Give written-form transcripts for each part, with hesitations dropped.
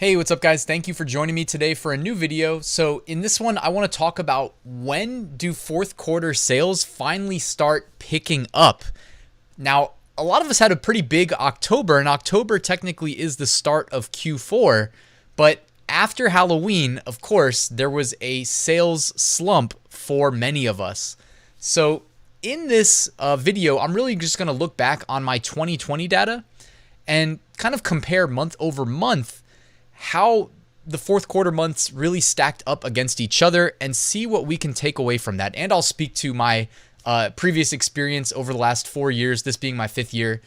Hey, what's up guys? Thank you for joining me today for a new video. So in this one, I want to talk about when do fourth quarter sales finally start picking up? Now, a lot of us had a pretty big October, and October technically is the start of Q4, but after Halloween, of course, there was a sales slump for many of us. So in this video, I'm really just going to look back on my 2020 data and kind of compare month over month how the fourth quarter months really stacked up against each other and see what we can take away from that. And I'll speak to my previous experience over the last 4 years, this being my fifth year,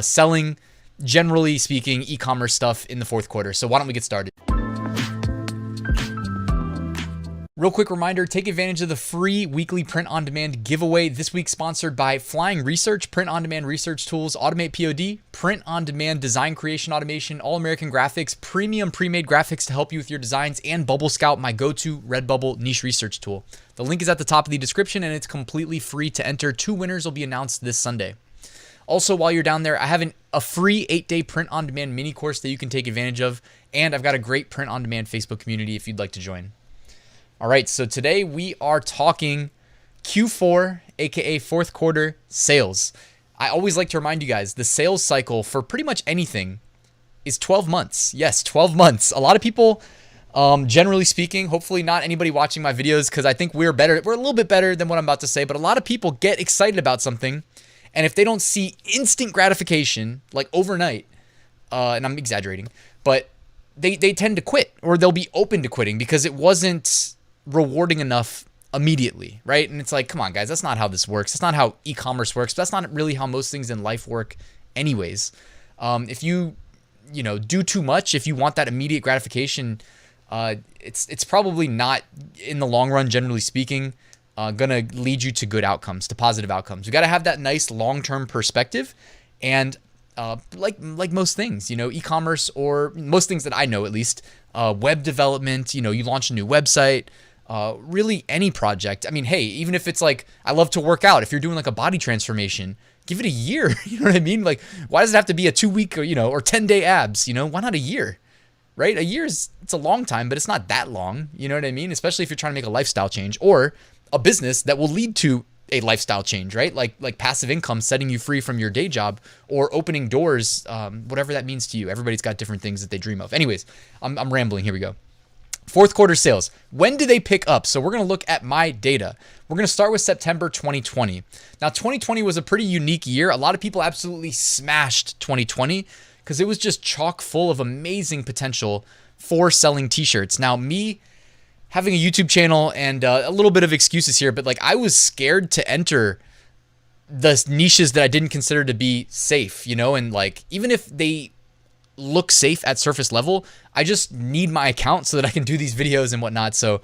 selling, generally speaking, e-commerce stuff in the fourth quarter. So why don't we get started? Real quick reminder, take advantage of the free weekly print-on-demand giveaway. This week sponsored by Flying Research, print-on-demand research tools, AutomatePOD, print-on-demand design creation automation, All-American Graphics, premium pre-made graphics to help you with your designs, and Bubble Scout, my go-to Redbubble niche research tool. The link is at the top of the description, and it's completely free to enter. 2 winners will be announced this Sunday. Also, while you're down there, I have a free 8-day print-on-demand mini course that you can take advantage of, and I've got a great print-on-demand Facebook community if you'd like to join. All right, so today we are talking Q4, aka fourth quarter sales. I always like to remind you guys, the sales cycle for pretty much anything is 12 months. Yes, 12 months. A lot of people, generally speaking, hopefully not anybody watching my videos, because I think we're a little bit better than what I'm about to say, but a lot of people get excited about something, and if they don't see instant gratification, like overnight, and I'm exaggerating, but they tend to quit, or they'll be open to quitting because it wasn't rewarding enough immediately, right? And it's like, come on guys, that's not how this works. That's not how e-commerce works. That's not really how most things in life work anyways. If you do too much, if you want that immediate gratification, it's probably not, in the long run, generally speaking, gonna lead you to good outcomes, to positive outcomes. You got to have that nice long-term perspective. And like most things, e-commerce, or most things that I know at least, web development, you launch a new website, really any project. I mean, hey, even if it's like, I love to work out. If you're doing like a body transformation, give it a year. You know what I mean? Like, why does it have to be a 2-week or 10-day abs? Why not a year, right? A year it's a long time, but it's not that long. You know what I mean? Especially if you're trying to make a lifestyle change or a business that will lead to a lifestyle change, right? Like passive income, setting you free from your day job, or opening doors, whatever that means to you. Everybody's got different things that they dream of. Anyways, I'm rambling. Here we go. Fourth quarter sales. When do they pick up? So we're going to look at my data. We're going to start with September 2020. Now, 2020 was a pretty unique year. A lot of people absolutely smashed 2020 because it was just chock full of amazing potential for selling t-shirts. Now, me having a YouTube channel and a little bit of excuses here, but like, I was scared to enter the niches that I didn't consider to be safe, and like, even if they look safe at surface level, I just need my account so that I can do these videos and whatnot. So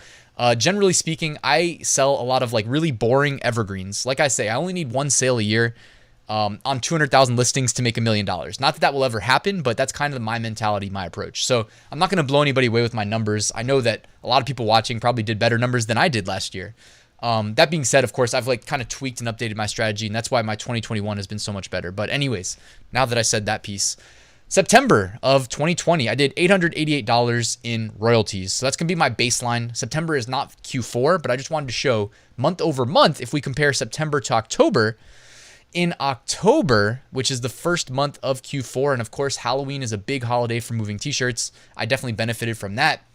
generally speaking, I sell a lot of like really boring evergreens. Like I say, I only need 1 sale a year on 200,000 listings to make $1 million. Not that that will ever happen, but that's kind of my mentality, my approach. So I'm not going to blow anybody away with my numbers. I know that a lot of people watching probably did better numbers than I did last year. That being said, of course, I've like kind of tweaked and updated my strategy, and that's why my 2021 has been so much better. But anyways, now that I said that piece, September of 2020, I did $888 in royalties. So that's going to be my baseline. September is not Q4, but I just wanted to show month over month, if we compare September to October. In October, which is the first month of Q4, and of course, Halloween is a big holiday for moving t-shirts, I definitely benefited from that.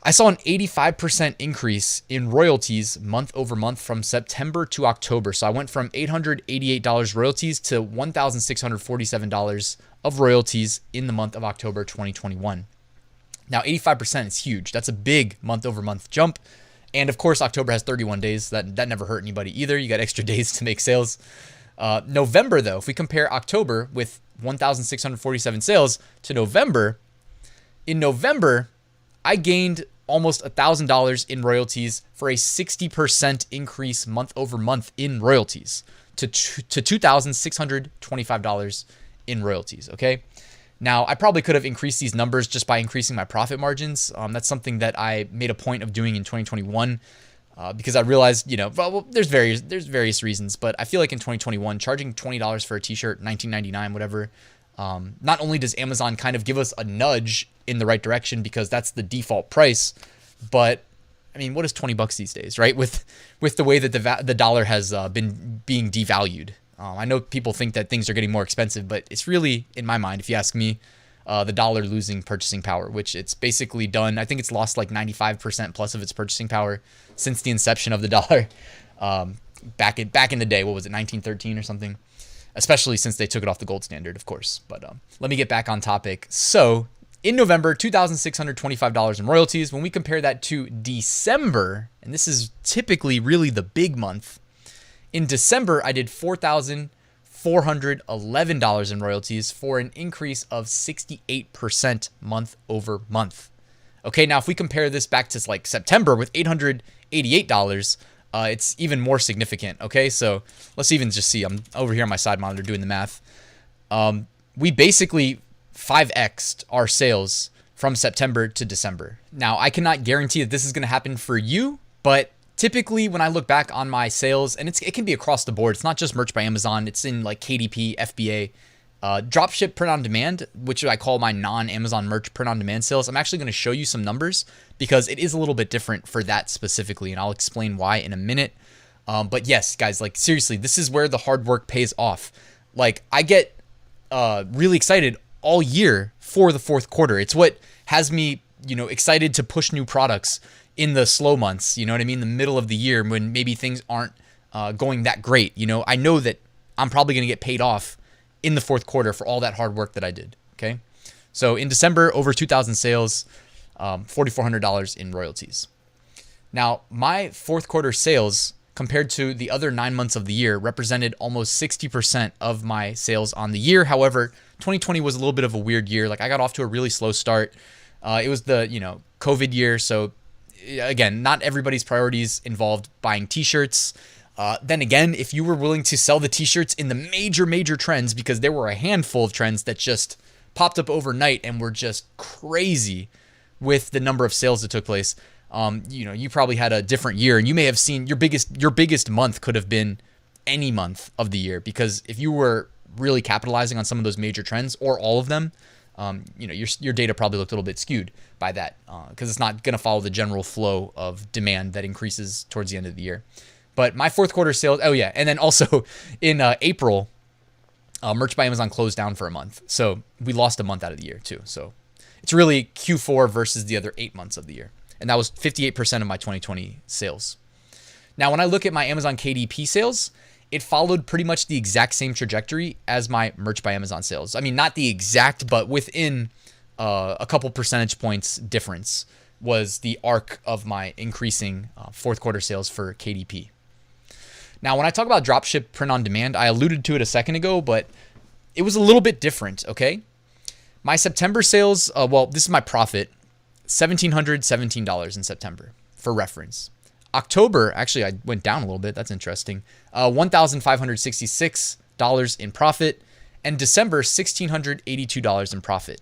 I saw an 85% increase in royalties month over month from September to October. So I went from $888 royalties to $1,647 of royalties in the month of October 2021. Now, 85% is huge. That's a big month over month jump. And of course, October has 31 days. That never hurt anybody either. You got extra days to make sales. November, though, if we compare October with 1,647 sales to November, in November, I gained almost $1,000 in royalties for a 60% increase month over month in royalties to $2,625 in royalties. Okay. Now, I probably could have increased these numbers just by increasing my profit margins. That's something that I made a point of doing in 2021 because I realized, there's various reasons, but I feel like in 2021, charging $20 for a t-shirt, $19.99, whatever, Not only does Amazon kind of give us a nudge in the right direction because that's the default price, but I mean, what is $20 these days, right? With the way that the dollar has been being devalued. I know people think that things are getting more expensive, but it's really, in my mind, if you ask me, the dollar losing purchasing power, which it's basically done. I think it's lost like 95% plus of its purchasing power since the inception of the dollar. Back in the day, what was it, 1913 or something? Especially since they took it off the gold standard, of course. But let me get back on topic. So in November, $2,625 in royalties. When we compare that to December, and this is typically really the big month, in December, I did $4,411 in royalties for an increase of 68% month over month. Okay, now if we compare this back to like September with $888, it's even more significant. Okay, so let's even just see. I'm over here on my side monitor doing the math. We basically 5x'd our sales from September to December. Now, I cannot guarantee that this is going to happen for you, but typically when I look back on my sales, and it can be across the board. It's not just merch by Amazon. It's in like KDP, FBA, dropship print on demand, which I call my non-Amazon merch print on demand sales. I'm actually going to show you some numbers because it is a little bit different for that specifically, and I'll explain why in a minute. But yes, guys, like seriously, this is where the hard work pays off. Like I get really excited all year for the fourth quarter. It's what has me, excited to push new products in the slow months, you know what I mean? The middle of the year when maybe things aren't going that great. I know that I'm probably going to get paid off in the fourth quarter for all that hard work that I did. Okay. So in December, over 2,000 sales, $4,400 in royalties. Now, my fourth quarter sales compared to the other 9 months of the year represented almost 60% of my sales on the year. However, 2020 was a little bit of a weird year. Like I got off to a really slow start. It was the, COVID year. So again, not everybody's priorities involved buying t-shirts. Then again, if you were willing to sell the t-shirts in the major trends, because there were a handful of trends that just popped up overnight and were just crazy with the number of sales that took place. You probably had a different year, and you may have seen your biggest month could have been any month of the year, because if you were really capitalizing on some of those major trends or all of them, your data probably looked a little bit skewed by that, because it's not going to follow the general flow of demand that increases towards the end of the year. But my fourth quarter sales, and then also in April, Merch by Amazon closed down for a month. So we lost a month out of the year too. So it's really Q4 versus the other 8 months of the year. And that was 58% of my 2020 sales. Now, when I look at my Amazon KDP sales, it followed pretty much the exact same trajectory as my Merch by Amazon sales. I mean, not the exact, but within a couple percentage points difference was the arc of my increasing fourth quarter sales for KDP. Now, when I talk about dropship print on demand, I alluded to it a second ago, but it was a little bit different, okay? My September sales, this is my profit, $1,717 in September for reference. October, actually, I went down a little bit. That's interesting. $1,566 in profit, and December, $1,682 in profit.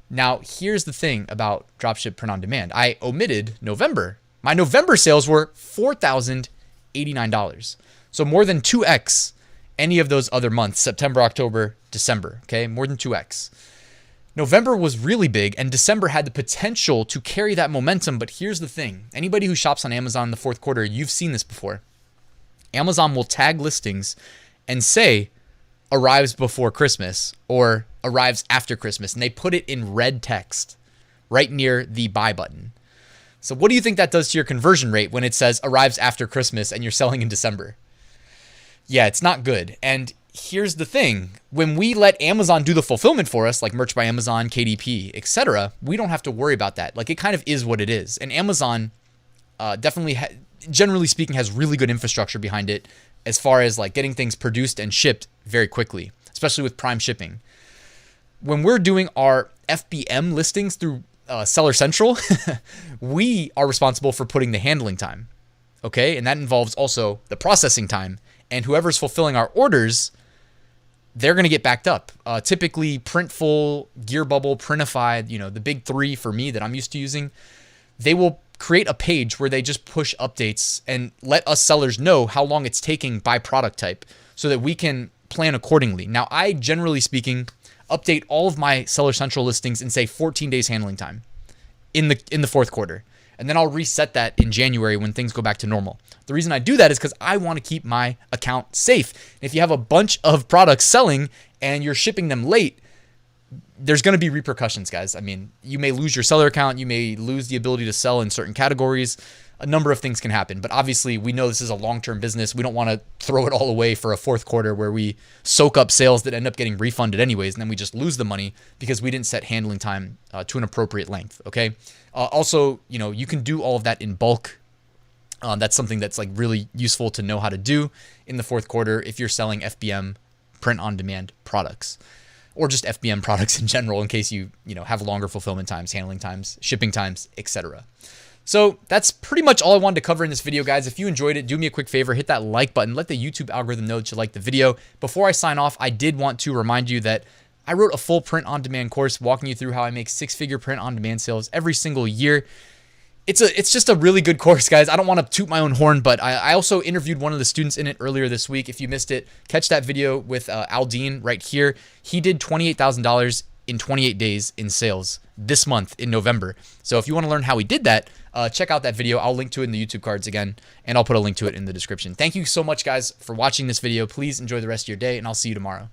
Now, here's the thing about dropship print on demand. I omitted November. My November sales were $4,089. So more than 2x any of those other months, September, October, December, okay? More than 2x. November was really big, and December had the potential to carry that momentum. But here's the thing. Anybody who shops on Amazon in the fourth quarter, you've seen this before. Amazon will tag listings and say, arrives before Christmas or arrives after Christmas. And they put it in red text right near the buy button. So what do you think that does to your conversion rate when it says arrives after Christmas and you're selling in December? Yeah, it's not good. And here's the thing. When we let Amazon do the fulfillment for us, like Merch by Amazon, KDP, etc., we don't have to worry about that. Like, it kind of is what it is. And Amazon definitely, generally speaking, has really good infrastructure behind it as far as like getting things produced and shipped very quickly, especially with Prime shipping. When we're doing our FBM listings through Seller Central, we are responsible for putting the handling time. Okay. And that involves also the processing time. And whoever's fulfilling our orders, they're going to get backed up. Typically, Printful, GearBubble, Printify, the big three for me that I'm used to using, they will create a page where they just push updates and let us sellers know how long it's taking by product type so that we can plan accordingly. Now, generally speaking, update all of my Seller Central listings in say 14 days handling time in the fourth quarter. And then I'll reset that in January when things go back to normal. The reason I do that is because I want to keep my account safe. If you have a bunch of products selling and you're shipping them late, there's going to be repercussions, guys. I mean, you may lose your seller account. You may lose the ability to sell in certain categories. A number of things can happen. But obviously, we know this is a long-term business. We don't want to throw it all away for a fourth quarter where we soak up sales that end up getting refunded anyways, and then we just lose the money because we didn't set handling time to an appropriate length, okay? Also, you can do all of that in bulk. That's something that's like really useful to know how to do in the fourth quarter if you're selling FBM, print-on-demand products, or just FBM products in general in case you have longer fulfillment times, handling times, shipping times, etc. So that's pretty much all I wanted to cover in this video, guys. If you enjoyed it, do me a quick favor, hit that like button, let the YouTube algorithm know that you liked the video. Before I sign off, I did want to remind you that I wrote a full print-on-demand course walking you through how I make six-figure print-on-demand sales every single year. It's just a really good course, guys. I don't want to toot my own horn, but I also interviewed one of the students in it earlier this week. If you missed it, catch that video with Aldine right here. He did $28,000 in 28 days in sales this month in November. So if you want to learn how he did that, check out that video. I'll link to it in the YouTube cards again, and I'll put a link to it in the description. Thank you so much, guys, for watching this video. Please enjoy the rest of your day, and I'll see you tomorrow.